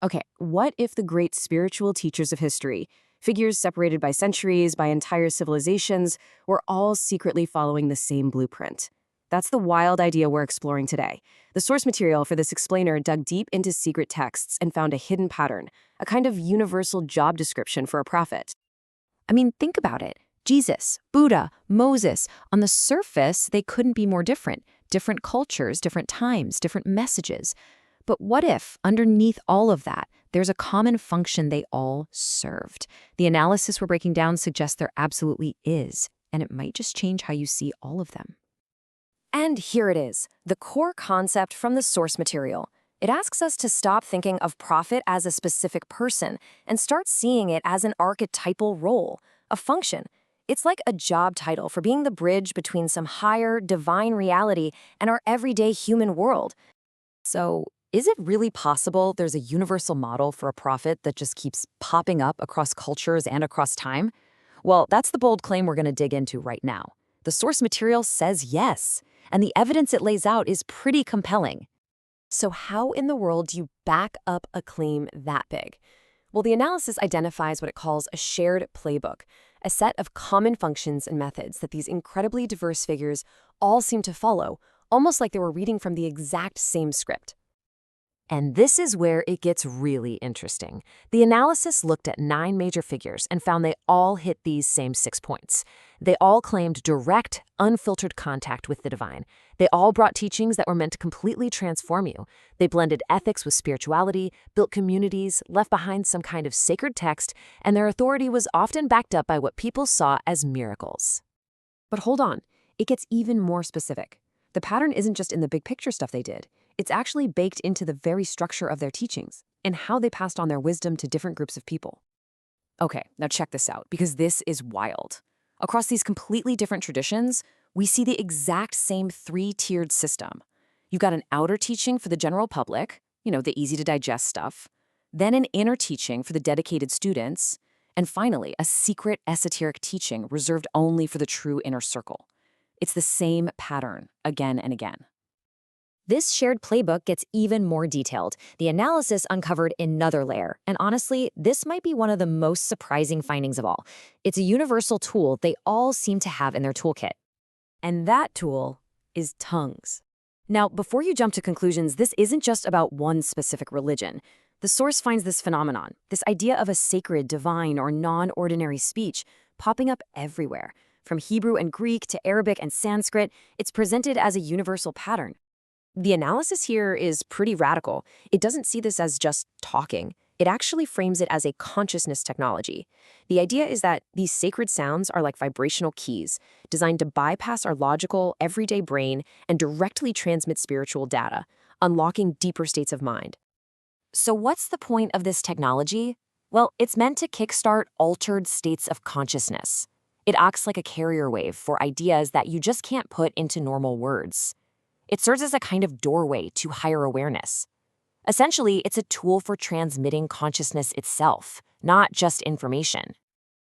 Okay, what if the great spiritual teachers of history, figures separated by centuries, by entire civilizations, were all secretly following the same blueprint? That's the wild idea we're exploring today. The source material for this explainer dug deep into secret texts and found a hidden pattern, a kind of universal job description for a prophet. I mean, think about it. Jesus, Buddha, Moses, on the surface, they couldn't be more different. Different cultures, different times, different messages. But what if, underneath all of that, there's a common function they all served? The analysis we're breaking down suggests there absolutely is, and it might just change how you see all of them. And here it is, the core concept from the source material. It asks us to stop thinking of prophet as a specific person and start seeing it as an archetypal role, a function. It's like a job title for being the bridge between some higher, divine reality and our everyday human world. So, is it really possible there's a universal model for a prophet that just keeps popping up across cultures and across time? Well, that's the bold claim we're going to dig into right now. The source material says yes, and the evidence it lays out is pretty compelling. So how in the world do you back up a claim that big? Well, the analysis identifies what it calls a shared playbook, a set of common functions and methods that these incredibly diverse figures all seem to follow, almost like they were reading from the exact same script. And this is where it gets really interesting. The analysis looked at 9 major figures and found they all hit these same 6 points. They all claimed direct, unfiltered contact with the divine. They all brought teachings that were meant to completely transform you. They blended ethics with spirituality, built communities, left behind some kind of sacred text, and their authority was often backed up by what people saw as miracles. But hold on, it gets even more specific. The pattern isn't just in the big picture stuff they did. It's actually baked into the very structure of their teachings and how they passed on their wisdom to different groups of people. Okay, now check this out, because this is wild. Across these completely different traditions, we see the exact same 3-tiered system. You've got an outer teaching for the general public, the easy-to-digest stuff, then an inner teaching for the dedicated students, and finally, a secret esoteric teaching reserved only for the true inner circle. It's the same pattern, again and again. This shared playbook gets even more detailed. The analysis uncovered another layer, and honestly, this might be one of the most surprising findings of all. It's a universal tool they all seem to have in their toolkit. And that tool is tongues. Now, before you jump to conclusions, this isn't just about one specific religion. The source finds this phenomenon, this idea of a sacred, divine, or non-ordinary speech, popping up everywhere. From Hebrew and Greek to Arabic and Sanskrit, it's presented as a universal pattern. The analysis here is pretty radical. It doesn't see this as just talking. It actually frames it as a consciousness technology. The idea is that these sacred sounds are like vibrational keys, designed to bypass our logical, everyday brain and directly transmit spiritual data, unlocking deeper states of mind. So what's the point of this technology? Well, it's meant to kickstart altered states of consciousness. It acts like a carrier wave for ideas that you just can't put into normal words. It serves as a kind of doorway to higher awareness. Essentially, it's a tool for transmitting consciousness itself, not just information.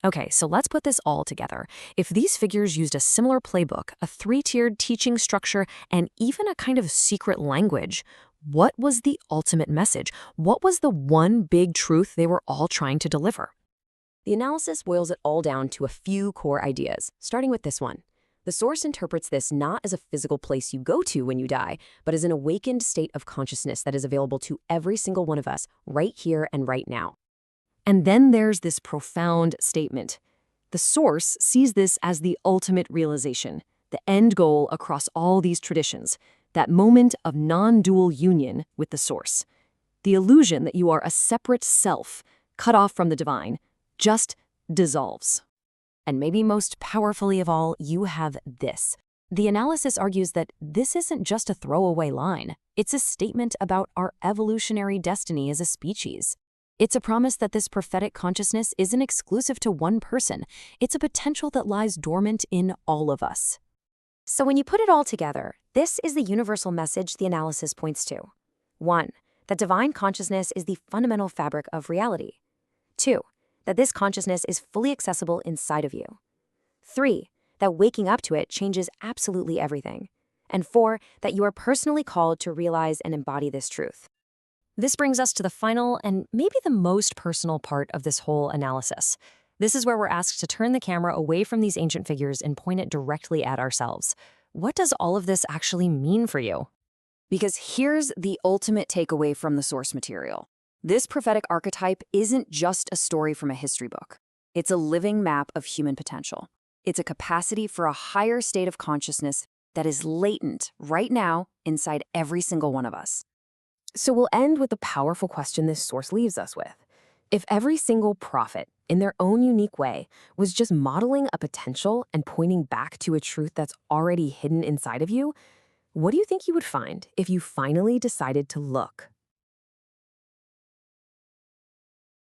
Okay, so let's put this all together. If these figures used a similar playbook, a 3-tiered teaching structure, and even a kind of secret language, what was the ultimate message? What was the one big truth they were all trying to deliver? The analysis boils it all down to a few core ideas, starting with this one. The source interprets this not as a physical place you go to when you die, but as an awakened state of consciousness that is available to every single one of us right here and right now. And then there's this profound statement. The source sees this as the ultimate realization, the end goal across all these traditions, that moment of non-dual union with the source. The illusion that you are a separate self, cut off from the divine, just dissolves. And maybe most powerfully of all, you have this. The analysis argues that this isn't just a throwaway line. It's a statement about our evolutionary destiny as a species. It's a promise that this prophetic consciousness isn't exclusive to one person. It's a potential that lies dormant in all of us. So when you put it all together, this is the universal message the analysis points to. 1. That divine consciousness is the fundamental fabric of reality. 2. That this consciousness is fully accessible inside of you. 3. That waking up to it changes absolutely everything. And 4. That you are personally called to realize and embody this truth. This brings us to the final and maybe the most personal part of this whole analysis. This is where we're asked to turn the camera away from these ancient figures and point it directly at ourselves. What does all of this actually mean for you? Because here's the ultimate takeaway from the source material. This prophetic archetype isn't just a story from a history book. It's a living map of human potential. It's a capacity for a higher state of consciousness that is latent right now inside every single one of us. So we'll end with the powerful question this source leaves us with. If every single prophet, in their own unique way, was just modeling a potential and pointing back to a truth that's already hidden inside of you, what do you think you would find if you finally decided to look?